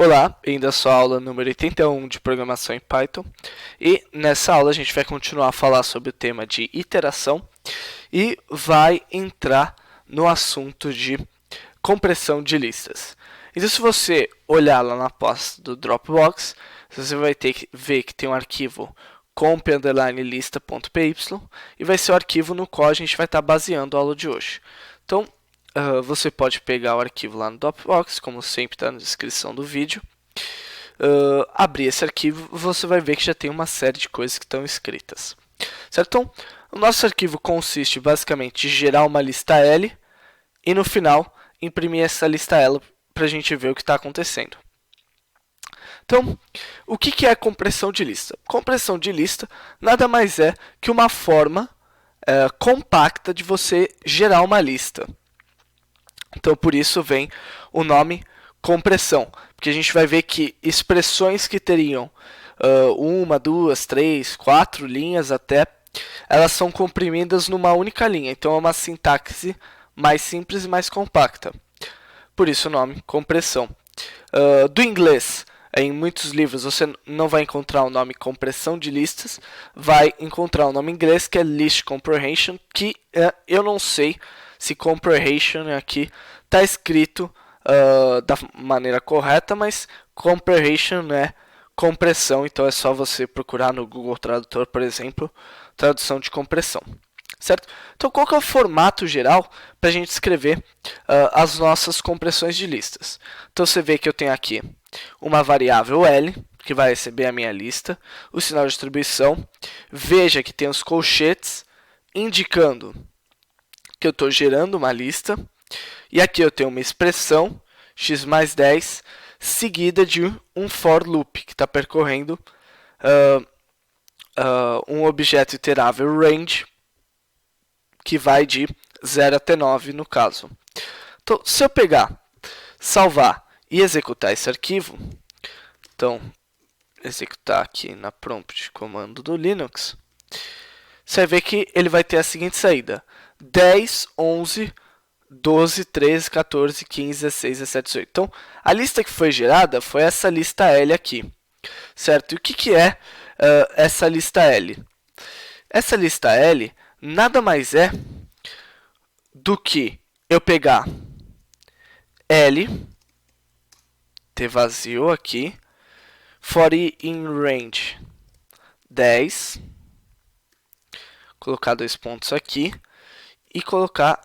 Olá, bem-vindo à sua aula número 81 de programação em Python. E nessa aula a gente vai continuar a falar sobre o tema de iteração e vai entrar no assunto de compressão de listas. Então, se você olhar lá na pasta do Dropbox, você vai ter que ver que tem um arquivo comp_lista.py e vai ser o arquivo no qual a gente vai estar baseando a aula de hoje. Então, você pode pegar o arquivo lá no Dropbox, como sempre está na descrição do vídeo. Abrir esse arquivo, você vai ver que já tem uma série de coisas que estão escritas. Certo? Então, o nosso arquivo consiste basicamente em gerar uma lista L e no final imprimir essa lista L para a gente ver o que está acontecendo. Então, o que é compressão de lista? Compressão de lista nada mais é que uma forma compacta de você gerar uma lista. Então, por isso vem o nome compressão, porque a gente vai ver que expressões que teriam uma, duas, três, quatro linhas até, elas são comprimidas numa única linha. Então, é uma sintaxe mais simples e mais compacta. Por isso o nome compressão. Do inglês, em muitos livros você não vai encontrar o nome compressão de listas, vai encontrar o nome em inglês que é list comprehension, que eu não sei se comprehension aqui está escrito da maneira correta, mas comprehension é compressão, então é só você procurar no Google Tradutor, por exemplo, tradução de compressão. Certo? Então, qual que é o formato geral para a gente escrever as nossas compressões de listas? Então, você vê que eu tenho aqui uma variável L, que vai receber a minha lista, o sinal de distribuição. Veja que tem os colchetes indicando que eu estou gerando uma lista. E aqui eu tenho uma expressão, x mais 10, seguida de um for loop, que está percorrendo um objeto iterável range, que vai de 0 até 9 no caso. Então, se eu pegar, salvar e executar esse arquivo, então, executar aqui na prompt de comando do Linux, você vai ver que ele vai ter a seguinte saída: 10, 11, 12, 13, 14, 15, 16, 17, 18. Então, a lista que foi gerada foi essa lista L aqui. Certo? E o que é essa lista L? Essa lista L nada mais é do que eu pegar L, ter vazio aqui, for i in range 10, colocar dois pontos aqui e colocar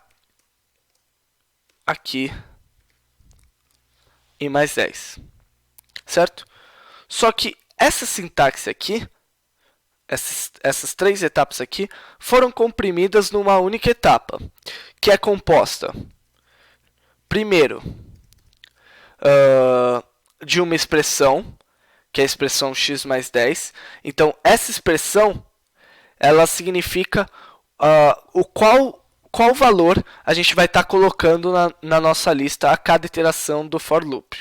aqui e mais 10, certo? Só que essa sintaxe aqui, essas três etapas aqui, foram comprimidas numa única etapa, que é composta, primeiro, de uma expressão, que é a expressão x mais 10. Então, essa expressão, ela significa qual valor a gente vai estar colocando na nossa lista a cada iteração do for loop.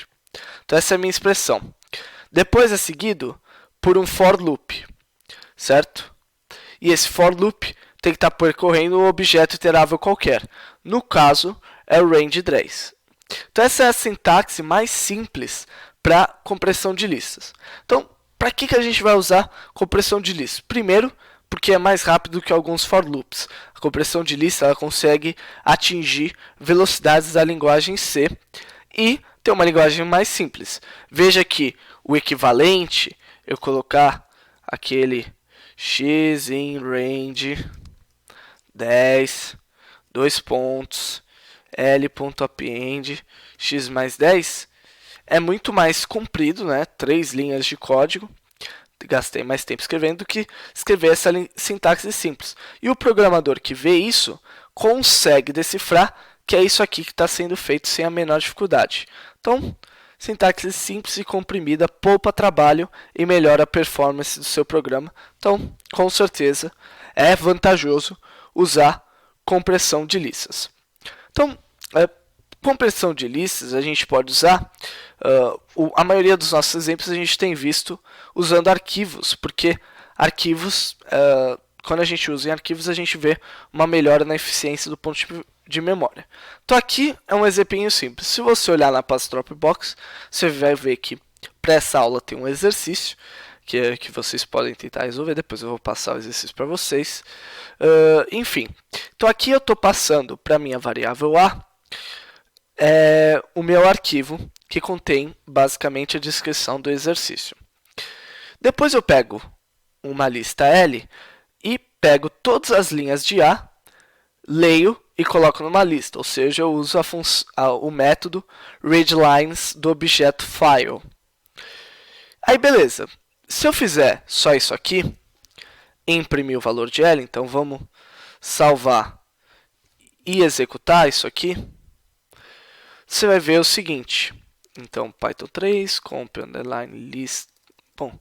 Então, essa é a minha expressão. Depois é seguido por um for loop, certo? E esse for loop tem que estar percorrendo um objeto iterável qualquer. No caso, é o range 10. Então, essa é a sintaxe mais simples para compressão de listas. Então, para que a gente vai usar compressão de listas? Primeiro, porque é mais rápido que alguns for loops. A compressão de lista ela consegue atingir velocidades da linguagem C e tem uma linguagem mais simples. Veja que o equivalente, eu colocar aquele x in range 10, dois pontos, l.append, x mais 10, é muito mais comprido, né? 3 linhas de código. Gastei mais tempo escrevendo do que escrever essa sintaxe simples. E o programador que vê isso consegue decifrar que é isso aqui que está sendo feito sem a menor dificuldade. Então, sintaxe simples e comprimida poupa trabalho e melhora a performance do seu programa. Então, com certeza, é vantajoso usar compressão de listas. Então, compressão de listas a gente pode usar, a maioria dos nossos exemplos a gente tem visto usando arquivos, porque arquivos, quando a gente usa em arquivos, a gente vê uma melhora na eficiência do ponto de memória. Então aqui é um exemplinho simples. Se você olhar na pasta Dropbox, você vai ver que para essa aula tem um exercício que vocês podem tentar resolver. Depois eu vou passar o exercício para vocês. Enfim, então aqui eu estou passando para a minha variável A o meu arquivo que contém basicamente a descrição do exercício. Depois eu pego uma lista L e pego todas as linhas de A, leio e coloco numa lista, ou seja, eu uso o método readLines do objeto file. Aí beleza, se eu fizer só isso aqui, imprimir o valor de L, então vamos salvar e executar isso aqui, você vai ver o seguinte. Então, Python 3, comp underline list. Bom,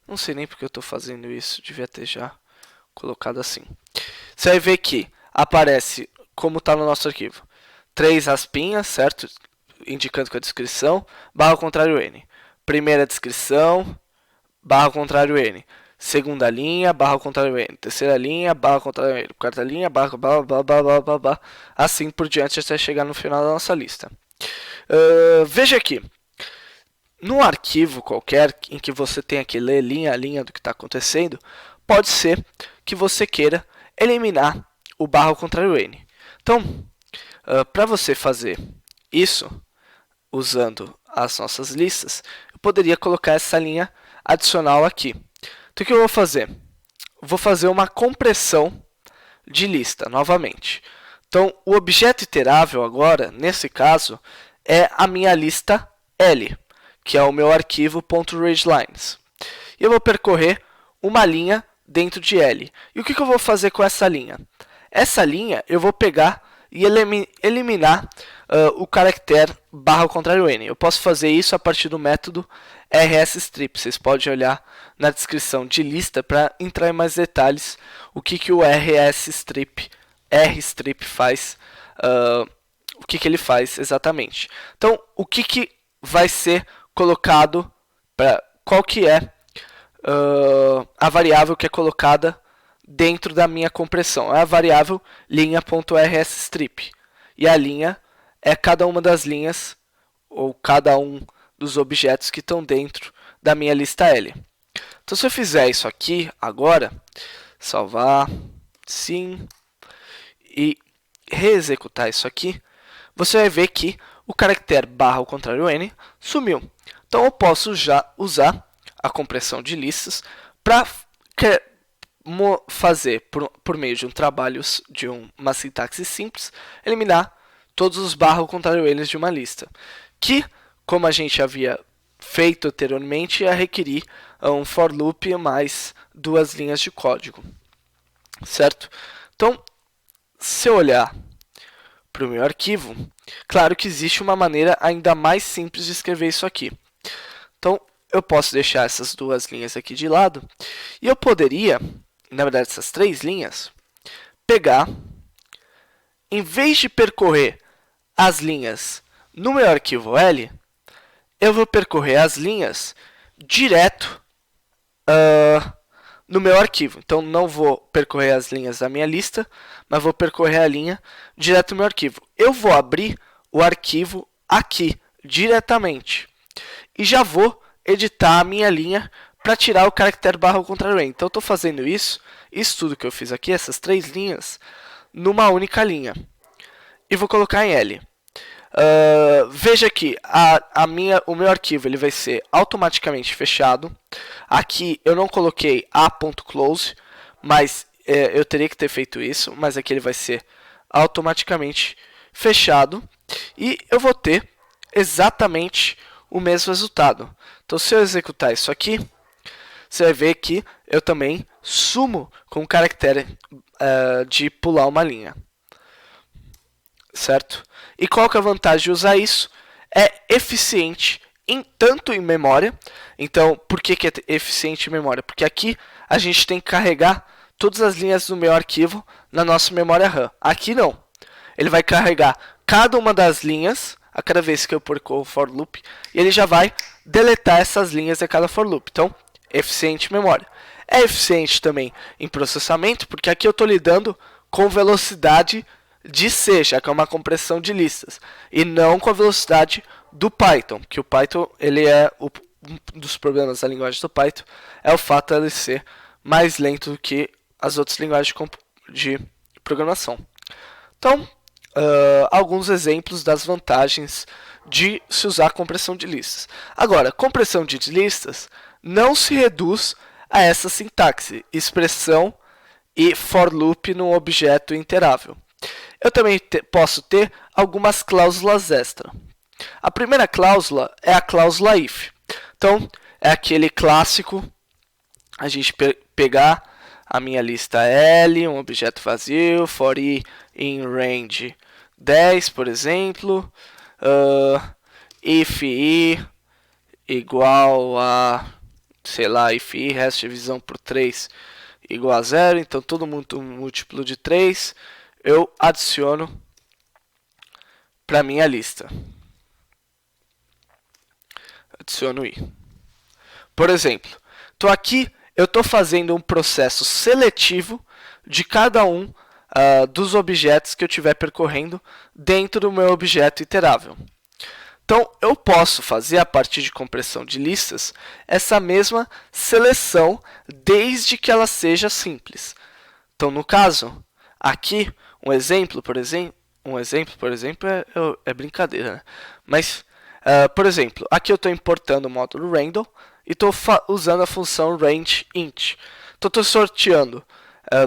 não sei nem porque eu estou fazendo isso, devia ter já colocado assim. Você vai ver que aparece como está no nosso arquivo. 3 aspinhas, certo? Indicando com a descrição, barra ao contrário N. Primeira descrição, barra ao contrário N. Segunda linha, barra ao contrário N. Terceira linha, barra ao contrário N. Quarta linha, barra, assim por diante até chegar no final da nossa lista. Veja aqui. Num arquivo qualquer em que você tenha que ler linha a linha do que está acontecendo, pode ser que você queira eliminar o barra ao contrário N. Então, para você fazer isso, usando as nossas listas, eu poderia colocar essa linha adicional aqui. Então, o que eu vou fazer? Vou fazer uma compressão de lista, novamente. Então, o objeto iterável agora, nesse caso, é a minha lista L, que é o meu arquivo .readLines. E eu vou percorrer uma linha dentro de L. E o que eu vou fazer com essa linha? Essa linha eu vou pegar e eliminar o caractere barra ao contrário N. Eu posso fazer isso a partir do método rsstrip. Vocês podem olhar na descrição de lista para entrar em mais detalhes o que o rstrip faz, o que ele faz exatamente. Então, o que vai ser colocado, qual que é a variável que é colocada dentro da minha compressão? É a variável linha.rstrip. E a linha é cada uma das linhas, ou cada um dos objetos que estão dentro da minha lista L. Então, se eu fizer isso aqui agora, salvar, sim, e reexecutar isso aqui, você vai ver que o caractere barra ao contrário N sumiu. Então, eu posso já usar a compressão de listas para fazer, por meio de um trabalho de uma sintaxe simples, eliminar todos os barra ao contrário N de uma lista. Que, como a gente havia feito anteriormente, ia requerir um for loop mais 2 linhas de código. Certo? Então, se eu olhar para o meu arquivo, claro que existe uma maneira ainda mais simples de escrever isso aqui. Então, eu posso deixar essas 2 linhas aqui de lado e eu poderia, na verdade essas 3 linhas, pegar, em vez de percorrer as linhas no meu arquivo L, eu vou percorrer as linhas direto no meu arquivo. Então, não vou percorrer as linhas da minha lista, mas vou percorrer a linha direto no meu arquivo. Eu vou abrir o arquivo aqui, diretamente. E já vou editar a minha linha para tirar o caractere barra ao contrário N. Então, eu estou fazendo isso tudo que eu fiz aqui, essas 3 linhas, numa única linha. E vou colocar em L. Veja que o meu arquivo ele vai ser automaticamente fechado. Aqui eu não coloquei a.close, mas eu teria que ter feito isso. Mas aqui ele vai ser automaticamente fechado. E eu vou ter exatamente o mesmo resultado. Então, se eu executar isso aqui, você vai ver que eu também sumo com o caractere de pular uma linha. Certo? E qual que é a vantagem de usar isso? É eficiente tanto em memória. Então, por que é eficiente em memória? Porque aqui a gente tem que carregar todas as linhas do meu arquivo na nossa memória RAM. Aqui não. Ele vai carregar cada uma das linhas a cada vez que eu percorro o for loop e ele já vai deletar essas linhas a cada for loop. Então, eficiente em memória. É eficiente também em processamento, porque aqui eu estou lidando com velocidade de C, já que é uma compressão de listas, e não com a velocidade do Python, que o Python ele é um dos problemas da linguagem do Python é o fato de ele ser mais lento do que as outras linguagens de programação. Então, alguns exemplos das vantagens de se usar compressão de listas. Agora, compressão de listas não se reduz a essa sintaxe, expressão e for loop num objeto iterável. Eu também posso ter algumas cláusulas extra. A primeira cláusula é a cláusula if. Então, é aquele clássico, a gente pegar a minha lista L, um objeto vazio, for i in range 10, por exemplo, if i igual a, sei lá, if i resto de divisão por 3 igual a 0, então todo mundo múltiplo de 3, eu adiciono para minha lista. Adiciono i. Por exemplo, eu estou fazendo um processo seletivo de cada um dos objetos que eu estiver percorrendo dentro do meu objeto iterável. Então, eu posso fazer, a partir de compressão de listas, essa mesma seleção, desde que ela seja simples. Então, no caso, aqui, um exemplo, por exemplo, é brincadeira, né? Mas, por exemplo, aqui eu estou importando o módulo random e estou usando a função rangeInt. Então, estou sorteando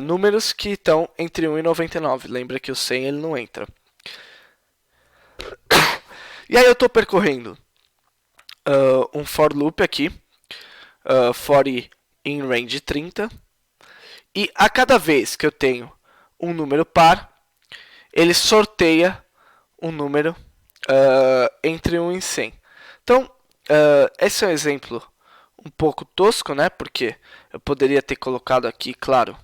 números que estão entre 1 e 99. Lembra que o 100 ele não entra. E aí eu estou percorrendo um for loop aqui, for i in range 30, e a cada vez que eu tenho um número par, ele sorteia um número entre 1 e 100. Então, esse é um exemplo um pouco tosco, né? Porque eu poderia ter colocado aqui, claro,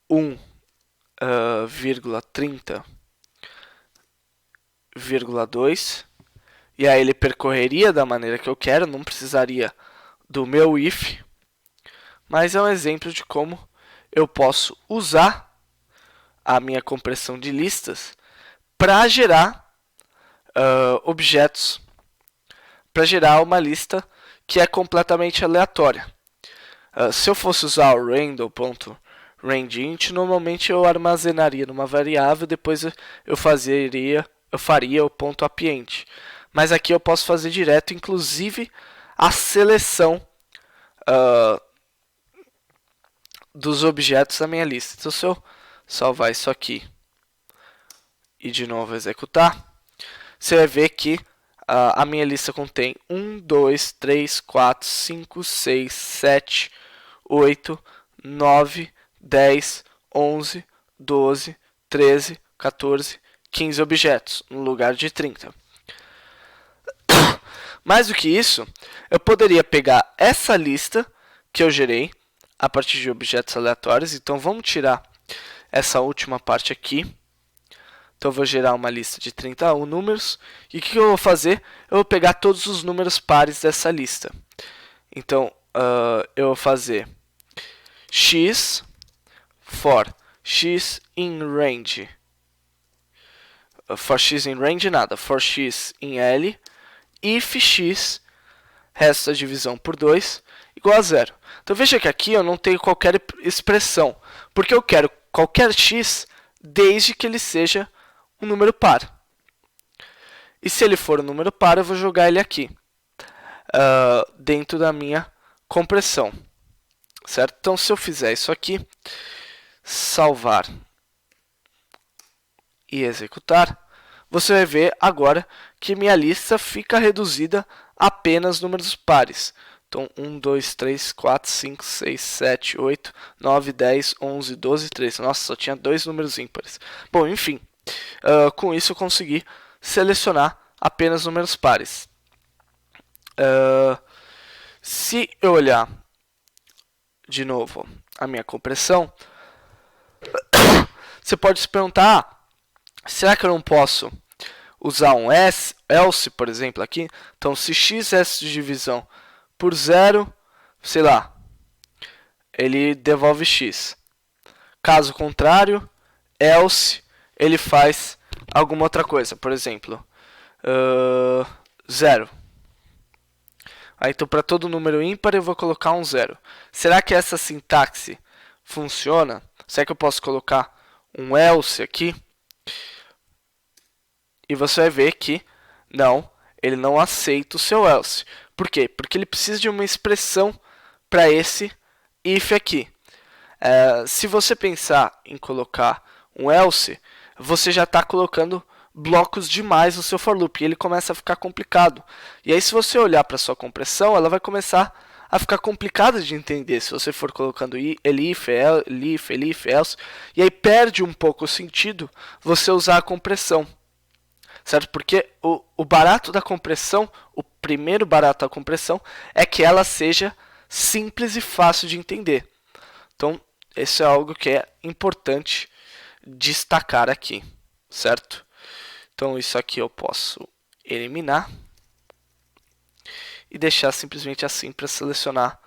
1,30,2, e aí ele percorreria da maneira que eu quero, não precisaria do meu if, mas é um exemplo de como eu posso usar a minha compressão de listas para gerar objetos, para gerar uma lista que é completamente aleatória. Se eu fosse usar o random.rangeInt, normalmente eu armazenaria numa variável, depois eu faria o ponto .append. Mas aqui eu posso fazer direto, inclusive, a seleção dos objetos da minha lista. Então, se eu salvar isso aqui e de novo executar, você vai ver que a minha lista contém 1, 2, 3, 4, 5, 6, 7, 8, 9, 10, 11, 12, 13, 14, 15 objetos, no lugar de 30. Mais do que isso, eu poderia pegar essa lista que eu gerei a partir de objetos aleatórios. Então, vamos tirar essa última parte aqui. Então, eu vou gerar uma lista de 31 números. E o que eu vou fazer? Eu vou pegar todos os números pares dessa lista. Então, eu vou fazer x for x in range. For x in range nada. For x in L. If x, resto da divisão por 2, igual a 0. Então veja que aqui eu não tenho qualquer expressão, porque eu quero qualquer x desde que ele seja um número par. E se ele for um número par, eu vou jogar ele aqui, dentro da minha compressão. Certo? Então se eu fizer isso aqui, salvar e executar, você vai ver agora que minha lista fica reduzida a apenas números pares. Então, 1, 2, 3, 4, 5, 6, 7, 8, 9, 10, 11, 12, 13. Nossa, só tinha 2 números ímpares. Bom, enfim, com isso eu consegui selecionar apenas números pares. Se eu olhar de novo a minha compressão, você pode se perguntar, será que eu não posso usar um else, por exemplo, aqui? Então, se x é de divisão por 0, sei lá, ele devolve x. Caso contrário, else ele faz alguma outra coisa. Por exemplo, 0. Aí, então, para todo número ímpar, eu vou colocar um 0. Será que essa sintaxe funciona? Será que eu posso colocar um else aqui? E você vai ver que não, ele não aceita o seu else. Por quê? Porque ele precisa de uma expressão para esse if aqui. Se você pensar em colocar um else, você já está colocando blocos demais no seu for loop e ele começa a ficar complicado. E aí, se você olhar para sua compressão, ela vai começar a ficar complicada de entender se você for colocando elif, else, e aí perde um pouco o sentido você usar a compressão, certo? Porque o barato da compressão, o primeiro barato da compressão, é que ela seja simples e fácil de entender. Então, isso é algo que é importante destacar aqui, certo? Então, isso aqui eu posso eliminar e deixar simplesmente assim para selecionar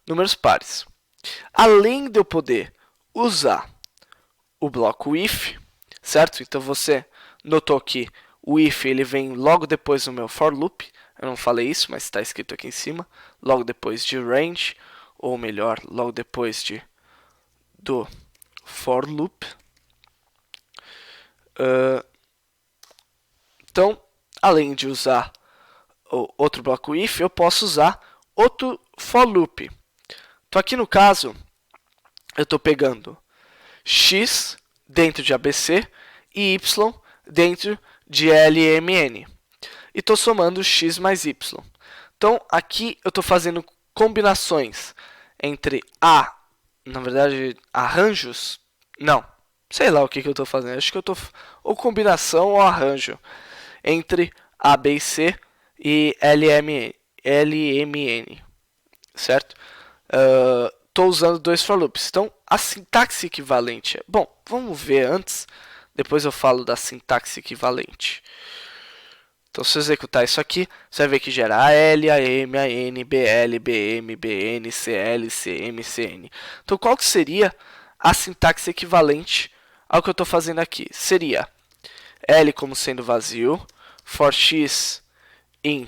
números pares. Além de eu poder usar o bloco if, certo? Então, você notou que o if ele vem logo depois do meu for loop. Eu não falei isso, mas está escrito aqui em cima. Logo depois de range, ou melhor, logo depois do for loop. Então, além de usar o outro bloco if, eu posso usar outro for loop. Então, aqui no caso, eu estou pegando x dentro de ABC e y dentro de LMN. E estou somando x mais y. Então, aqui eu estou fazendo combinações entre na verdade, arranjos. Não, sei lá o que eu estou fazendo. Acho que eu estou ou combinação ou arranjo entre A, B e C e LMN, certo? Estou usando dois for loops. Então, a sintaxe equivalente é... Bom, vamos ver antes. Depois eu falo da sintaxe equivalente. Então, se eu executar isso aqui, você vai ver que gera AL, AM, AN, BL, BM, BN, CL, CM, CN. Então, qual que seria a sintaxe equivalente ao que eu estou fazendo aqui? Seria L como sendo vazio, for x in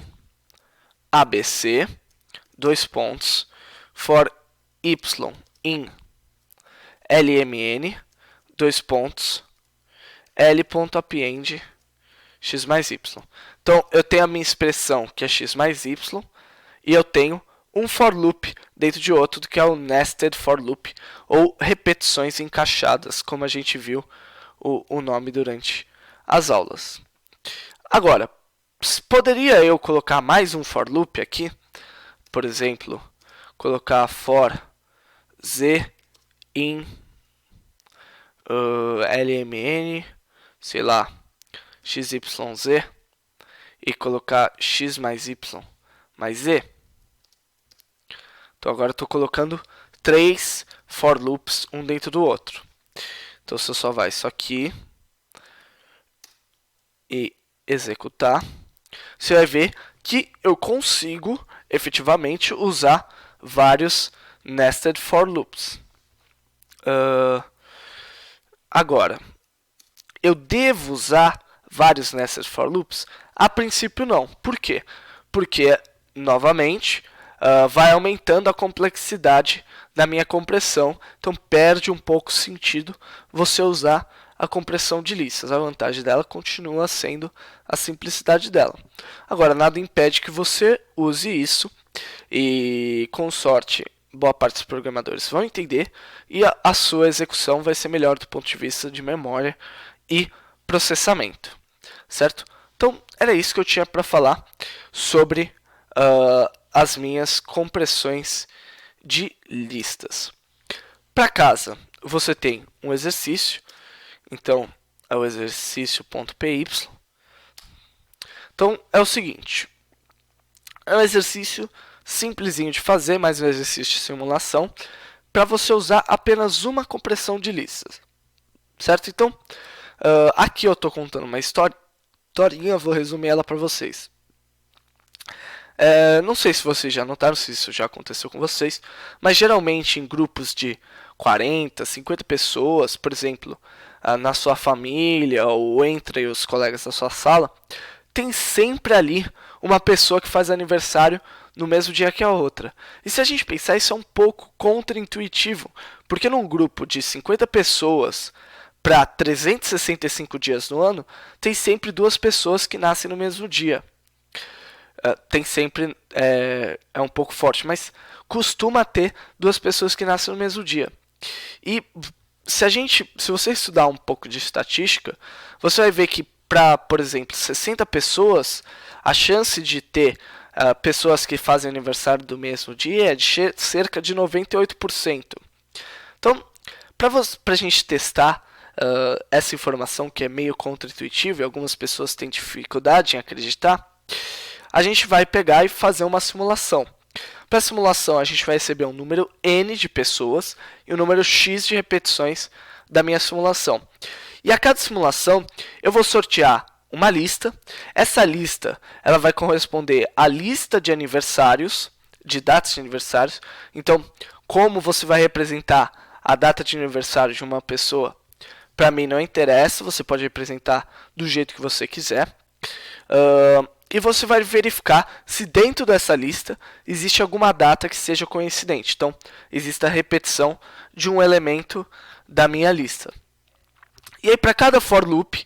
ABC, dois pontos, for y in LMN, dois pontos, L.append x mais y. Então, eu tenho a minha expressão, que é x mais y, e eu tenho um for loop dentro de outro, que é o nested for loop, ou repetições encaixadas, como a gente viu o nome durante as aulas. Agora, poderia eu colocar mais um for loop aqui? Por exemplo, colocar for z in LMN, sei lá, XYZ e colocar x mais y mais z. Então agora eu estou colocando 3 for loops um dentro do outro. Então se eu só vai isso aqui e executar, você vai ver que eu consigo efetivamente usar vários nested for loops. Agora, eu devo usar vários nested for loops? A princípio não. Por quê? Porque, novamente, vai aumentando a complexidade da minha compressão. Então, perde um pouco o sentido você usar a compressão de listas. A vantagem dela continua sendo a simplicidade dela. Agora, nada impede que você use isso e, com sorte, boa parte dos programadores vão entender e a sua execução vai ser melhor do ponto de vista de memória e processamento, certo? Então, era isso que eu tinha para falar sobre as minhas compressões de listas. Para casa, você tem um exercício, então é o exercício.py. Então, é o seguinte, é um exercício simplesinho de fazer, mais um exercício de simulação, para você usar apenas uma compressão de listas, certo? Então, aqui eu estou contando uma historinha, vou resumir ela para vocês. Não sei se vocês já notaram, se isso já aconteceu com vocês, mas geralmente em grupos de 40, 50 pessoas, por exemplo, na sua família ou entre os colegas da sua sala, tem sempre ali uma pessoa que faz aniversário no mesmo dia que a outra. E se a gente pensar, isso é um pouco contraintuitivo, porque num grupo de 50 pessoas para 365 dias no ano, tem sempre duas pessoas que nascem no mesmo dia. Tem sempre, é um pouco forte, mas costuma ter duas pessoas que nascem no mesmo dia. E se você estudar um pouco de estatística, você vai ver que para, por exemplo, 60 pessoas, a chance de ter pessoas que fazem aniversário do mesmo dia é de cerca de 98%. Então, para a gente testar essa informação que é meio contraintuitiva e algumas pessoas têm dificuldade em acreditar, a gente vai pegar e fazer uma simulação. Para a simulação, a gente vai receber um número N de pessoas e um número X de repetições da minha simulação. E a cada simulação, eu vou sortear uma lista. Essa lista ela vai corresponder à lista de aniversários, de datas de aniversários. Então, como você vai representar a data de aniversário de uma pessoa, para mim não interessa, você pode representar do jeito que você quiser. E você vai verificar se dentro dessa lista existe alguma data que seja coincidente. Então, existe a repetição de um elemento da minha lista. E aí, para cada for loop,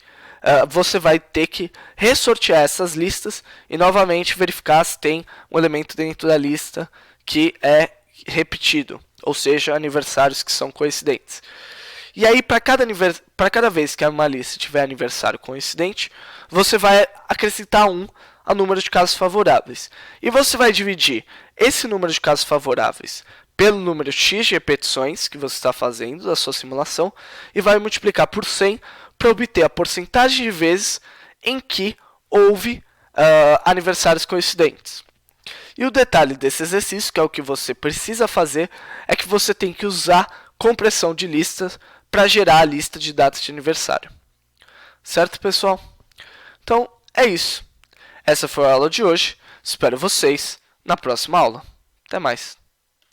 você vai ter que ressortear essas listas e novamente verificar se tem um elemento dentro da lista que é repetido, ou seja, aniversários que são coincidentes. E aí, para cada vez que uma lista tiver aniversário coincidente, você vai acrescentar 1 ao número de casos favoráveis. E você vai dividir esse número de casos favoráveis pelo número X de repetições que você está fazendo da sua simulação e vai multiplicar por 100 para obter a porcentagem de vezes em que houve aniversários coincidentes. E o detalhe desse exercício, que é o que você precisa fazer, é que você tem que usar compressão de listas para gerar a lista de datas de aniversário. Certo, pessoal? Então, é isso. Essa foi a aula de hoje. Espero vocês na próxima aula. Até mais.